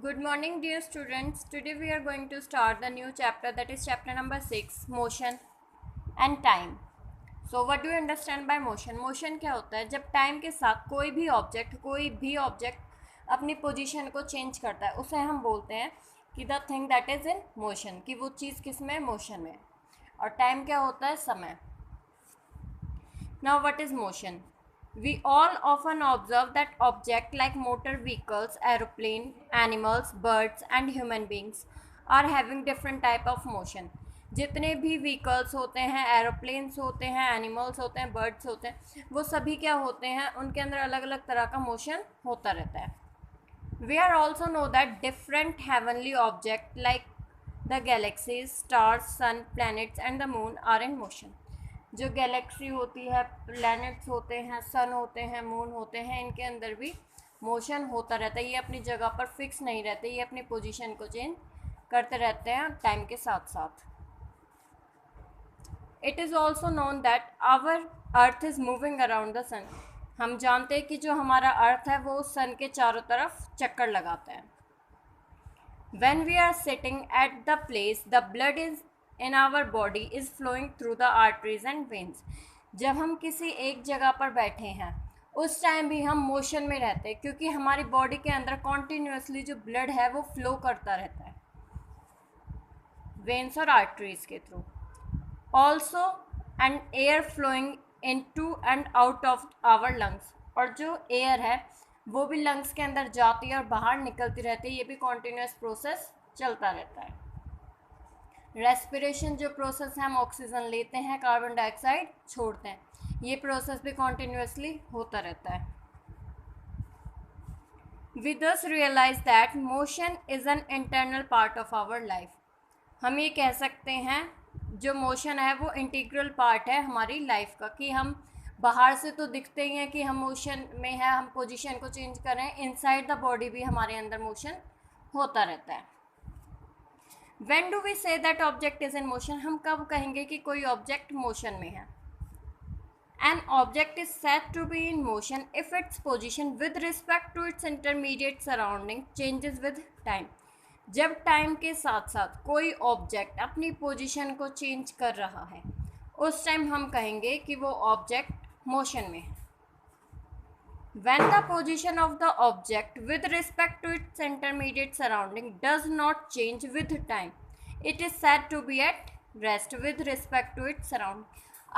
Good morning, dear students. Today we are going to start the new chapter, that is chapter number 6, motion and time. So what do you understand by motion? Motion क्या होता है? जब time के साथ कोई भी object अपनी position को चेंज करता है, उसे हम बोलते हैं कि the thing that is in motion, कि वो चीज़ किस में, मोशन में. और टाइम क्या होता है? समय. Now what is motion? We all often observe that objects like motor vehicles, aeroplane, animals, birds and human beings are having different type of motion. जितने भी व्हीकल्स होते हैं, एरोप्लेन्स होते हैं, एनिमल्स होते हैं, बर्ड्स होते हैं, वो सभी क्या होते हैं, उनके अंदर अलग अलग तरह का मोशन होता रहता है. We are also know that different heavenly objects like the galaxies, stars, sun, planets and the moon are in motion. जो गैलेक्सी होती है, प्लैनेट्स होते हैं, सन होते हैं, मून होते हैं, इनके अंदर भी मोशन होता रहता है. ये अपनी जगह पर फिक्स नहीं रहते, ये अपनी पोजीशन को चेंज करते रहते हैं टाइम के साथ साथ. It is also known that our earth is moving around the sun. हम जानते हैं कि जो हमारा अर्थ है वो सन के चारों तरफ चक्कर लगाता है. When we are sitting at the place, the blood is in our body is flowing through the arteries and veins. जब हम किसी एक जगह पर बैठे हैं उस टाइम भी हम मोशन में रहते हैं, क्योंकि हमारी बॉडी के अंदर कॉन्टिन्यूसली जो ब्लड है वो फ्लो करता रहता है वेन्स और आर्टरीज के through. Also and air flowing in to and out of our lungs. और जो एयर है वो भी लंग्स के अंदर जाती है और बाहर निकलती रहती है, ये भी कॉन्टिन्यूस प्रोसेस चलता रहता है. रेस्पिरेशन जो प्रोसेस है, हम ऑक्सीजन लेते हैं, कार्बन डाइऑक्साइड छोड़ते हैं, ये प्रोसेस भी कॉन्टिन्यूसली होता रहता है. We thus realise that motion is an internal part of our life. हम ये कह सकते हैं जो मोशन है वो इंटीग्रल पार्ट है हमारी लाइफ का, कि हम बाहर से तो दिखते ही हैं कि हम मोशन में है, हम पोजीशन को चेंज कर रहे हैं, इनसाइड द बॉडी भी हमारे अंदर मोशन होता रहता है. When do we say that object is in motion? हम कब कहेंगे कि कोई ऑब्जेक्ट मोशन में है? An object is said to be in motion if its position with respect to its intermediate surrounding changes with time. जब time के साथ साथ कोई ऑब्जेक्ट अपनी पोजीशन को चेंज कर रहा है उस टाइम हम कहेंगे कि वो ऑब्जेक्ट मोशन में है. When the position of the object with respect to its intermediate surrounding does not change with time, it is said to be at rest with respect to its surrounding.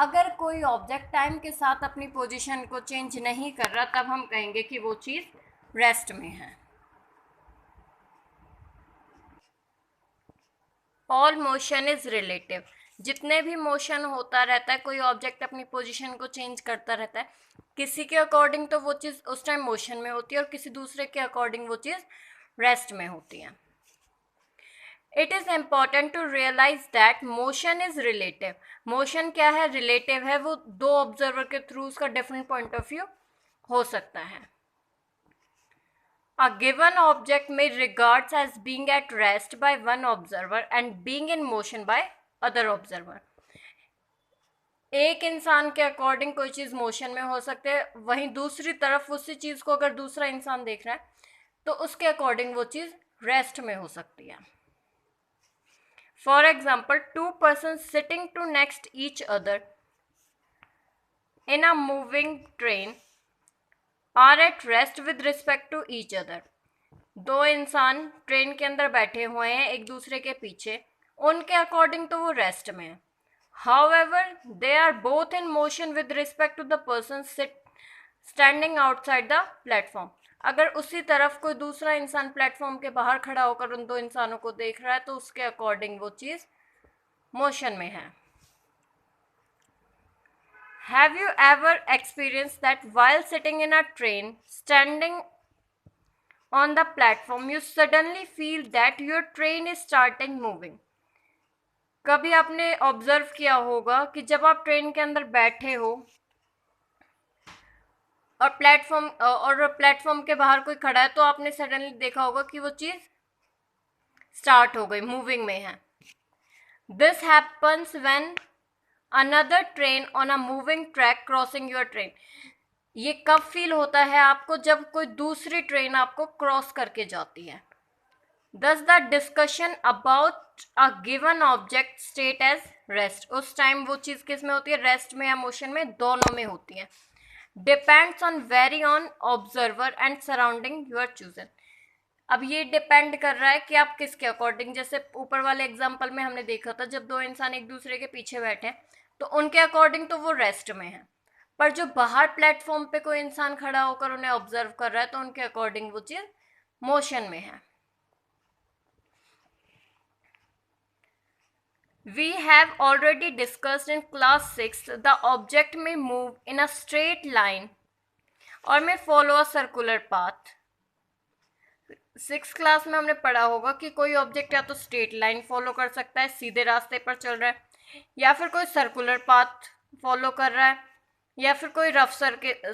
अगर कोई object time के साथ अपनी position को change नहीं कर रहा तब हम कहेंगे कि वो चीज़ रेस्ट में है. All motion is relative. जितने भी मोशन होता रहता है, कोई ऑब्जेक्ट अपनी पोजीशन को चेंज करता रहता है, किसी के अकॉर्डिंग तो वो चीज़ उस टाइम मोशन में होती है और किसी दूसरे के अकॉर्डिंग वो चीज़ रेस्ट में होती है. It is important to realise that motion is relative. Motion क्या है? रिलेटिव है. वो दो ऑब्जर्वर के थ्रू उसका डिफरेंट पॉइंट ऑफ व्यू हो सकता है. A given object may regards as being at rest by one observer and being in motion by other observer. एक इंसान के अकॉर्डिंग कोई चीज़ मोशन में हो सकती है, वहीं दूसरी तरफ उसी चीज़ को अगर दूसरा इंसान देख रहा है तो उसके अकॉर्डिंग वो चीज़ रेस्ट में हो सकती है. For example, two person sitting to next each other in a moving train are at rest with respect to each other. दो इंसान ट्रेन के अंदर बैठे हुए हैं एक दूसरे के पीछे, उनके अकॉर्डिंग तो वो रेस्ट में है. However they are both in motion with respect to the person standing outside the platform. अगर उसी तरफ कोई दूसरा इंसान प्लेटफॉर्म के बाहर खड़ा होकर उन दो इंसानों को देख रहा है तो उसके अकॉर्डिंग वो चीज़ मोशन में है. Have you ever experienced that while sitting in a train, standing on the platform, you suddenly feel that your train is starting moving? कभी आपने ऑब्जर्व किया होगा कि जब आप ट्रेन के अंदर बैठे हो और प्लेटफॉर्म के बाहर कोई खड़ा है तो आपने सडनली देखा होगा कि वो चीज़ स्टार्ट हो गई, मूविंग में है. This happens when another train on a moving track crossing your train. ये कब फील होता है आपको? जब कोई दूसरी ट्रेन आपको क्रॉस करके जाती है. Thus the discussion about a given object state as rest, उस टाइम वो चीज़ किस में होती है, रेस्ट में या मोशन में, दोनों में होती है. Depends on very on observer and surrounding you are chosen. अब ये डिपेंड कर रहा है कि आप किसके अकॉर्डिंग, जैसे ऊपर वाले एग्जाम्पल में हमने देखा था जब दो इंसान एक दूसरे के पीछे बैठे हैं तो उनके अकॉर्डिंग तो वो रेस्ट में है, पर जो बाहर प्लेटफॉर्म पे कोई इंसान खड़ा होकर उन्हें ऑब्जर्व कर रहा है तो उनके अकॉर्डिंग वो चीज मोशन में है. We have already discussed in class 6 the object may move in a straight line or may follow a circular path. 6th class में हमने पढ़ा होगा कि कोई ऑब्जेक्ट या तो स्ट्रेट लाइन फॉलो कर सकता है, सीधे रास्ते पर चल रहा है, या फिर कोई सर्कुलर पाथ फॉलो कर रहा है, या फिर कोई रफ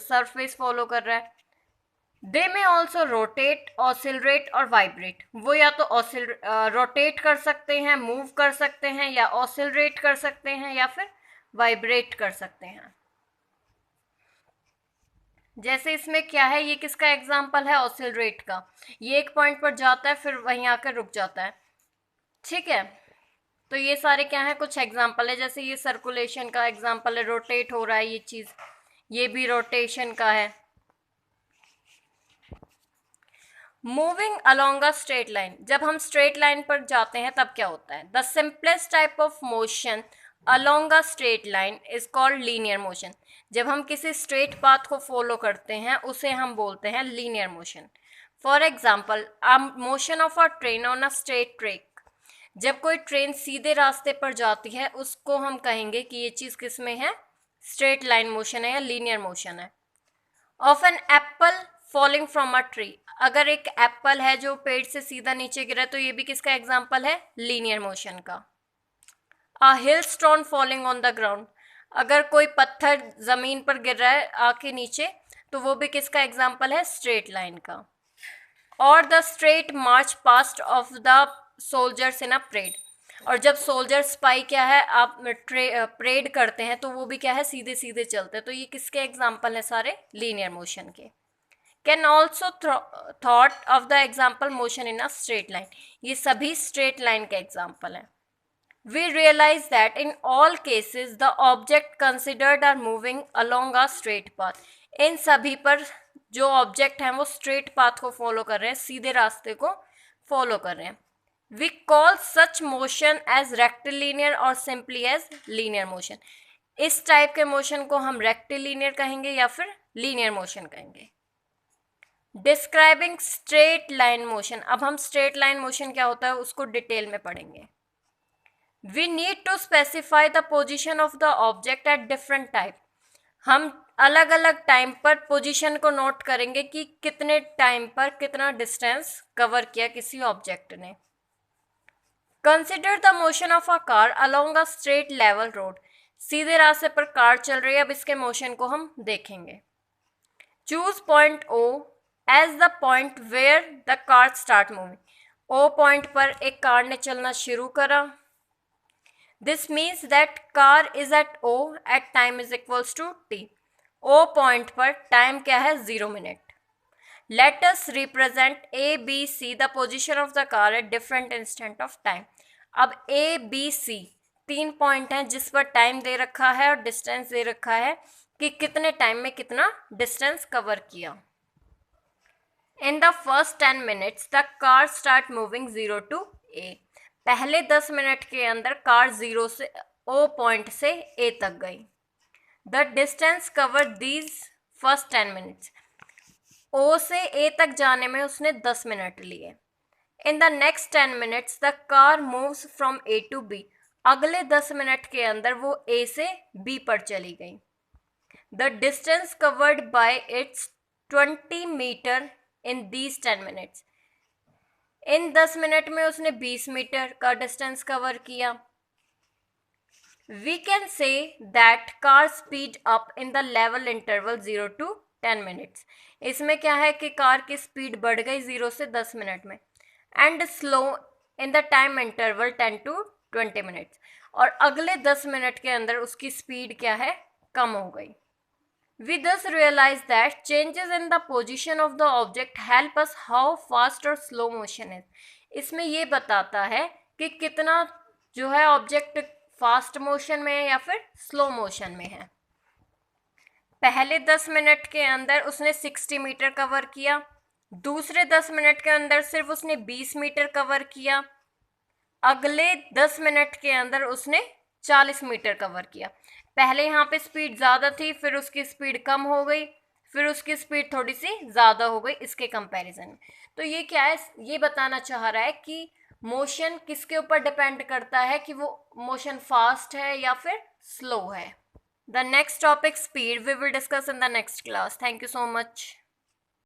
सरफेस फॉलो कर रहा है. दे में ऑल्सो रोटेट, ऑसिलरेट और वाइब्रेट. वो या तो रोटेट कर सकते हैं, मूव कर सकते हैं, या ऑसिलरेट कर सकते हैं, या फिर वाइब्रेट कर सकते हैं. जैसे इसमें क्या है, ये किसका एग्जाम्पल है, ऑसिलरेट का. ये एक पॉइंट पर जाता है फिर वहीं आकर रुक जाता है. ठीक है, तो ये सारे क्या है, कुछ एग्जाम्पल है. जैसे ये सर्कुलेशन का एग्जाम्पल है, रोटेट हो रहा है ये चीज़, ये भी रोटेशन का है. Moving along a straight line, जब हम स्ट्रेट लाइन पर जाते हैं तब क्या होता है. The simplest type of motion along a straight line is called linear motion. जब हम किसी स्ट्रेट पाथ को फॉलो करते हैं उसे हम बोलते हैं linear motion. For example, motion of a train on a straight track. जब कोई ट्रेन सीधे रास्ते पर जाती है उसको हम कहेंगे कि ये चीज़ किस में है, स्ट्रेट लाइन मोशन है या लीनियर मोशन है. Of an apple falling from a tree, अगर एक एप्पल है जो पेड़ से सीधा नीचे गिरा तो ये भी किसका एग्जाम्पल है, लीनियर मोशन का. A hill stone falling on the ground, अगर कोई पत्थर जमीन पर गिर रहा है आके नीचे तो वो भी किसका एग्जाम्पल है, स्ट्रेट लाइन का. और the straight march past of the soldiers in a parade, और जब सोल्जर स्पाई क्या है, आप परेड करते हैं तो वो भी क्या है, सीधे सीधे चलते हैं. तो ये किसके एग्जाम्पल है, सारे लीनियर मोशन के. Can also thought of the example motion in a straight line, ये सभी स्ट्रेट लाइन के एग्जाम्पल हैं. We realise that in all cases the object considered are moving along a straight path. इन सभी पर जो object हैं वो स्ट्रेट पाथ को फॉलो कर रहे हैं, सीधे रास्ते को फॉलो कर रहे हैं. We call such motion as rectilinear और सिंपली एज लीनियर मोशन. इस टाइप के मोशन को हम रेक्टिलिनियर कहेंगे या फिर लीनियर मोशन कहेंगे. डिस्क्राइबिंग स्ट्रेट लाइन मोशन, अब हम स्ट्रेट लाइन मोशन क्या होता है उसको डिटेल में पढ़ेंगे. We need to specify the position of the object at different time. हम अलग अलग टाइम पर पोजीशन को नोट करेंगे कि कितने टाइम पर कितना डिस्टेंस कवर किया किसी ऑब्जेक्ट ने. Consider the motion of a car along a straight level road, सीधे रास्ते पर कार चल रही है, अब इसके मोशन को हम देखेंगे. Choose point O as the point where the car start moving. O point पर एक कार ने चलना शुरू करा. This means that car is at O at time is equals to T. O point पर टाइम क्या है, 0 minute. Let us represent A B C the position of the car at different instant of time. अब A B C 3 point हैं जिस पर time दे रखा है और डिस्टेंस दे रखा है कि कितने टाइम में कितना डिस्टेंस कवर किया. In the first 10 minutes the car start moving 0 to A. पहले 10 मिनट के अंदर कार 0 से ओ पॉइंट से ए तक गई. The distance cover these first 10 minutes. O से ए तक जाने में उसने 10 मिनट लिए. In the next 10 minutes the car moves from A to B. अगले 10 मिनट के अंदर वो ए से बी पर चली गई. The distance covered by its 20 meter in these 10 minutes. इन 10 मिनट में उसने 20 मीटर का डिस्टेंस कवर किया. We can say that car speed up in the level interval 0 to 10 minutes. इसमें क्या है कि कार की स्पीड बढ़ गई 0 से 10 मिनट में. And slow in the time interval 10 to 20 minutes. और अगले 10 मिनट के अंदर उसकी स्पीड क्या है, कम हो गई. We thus realize that changes in the position of the object help us how fast or slow motion is. इसमें ये बताता है कि कितना जो है ऑब्जेक्ट फास्ट मोशन में है या फिर स्लो मोशन में है। पहले 10 मिनट के अंदर उसने 60 मीटर कवर किया, दूसरे 10 मिनट के अंदर सिर्फ उसने 20 मीटर कवर किया, अगले 10 मिनट के अंदर उसने 40 मीटर कवर किया। पहले यहाँ पे स्पीड ज़्यादा थी, फिर उसकी स्पीड कम हो गई, फिर उसकी स्पीड थोड़ी सी ज़्यादा हो गई इसके कंपैरिजन में। तो ये क्या है, ये बताना चाह रहा है कि मोशन किसके ऊपर डिपेंड करता है कि वो मोशन फास्ट है या फिर स्लो है। The next topic speed we will discuss in the next class. Thank you so much.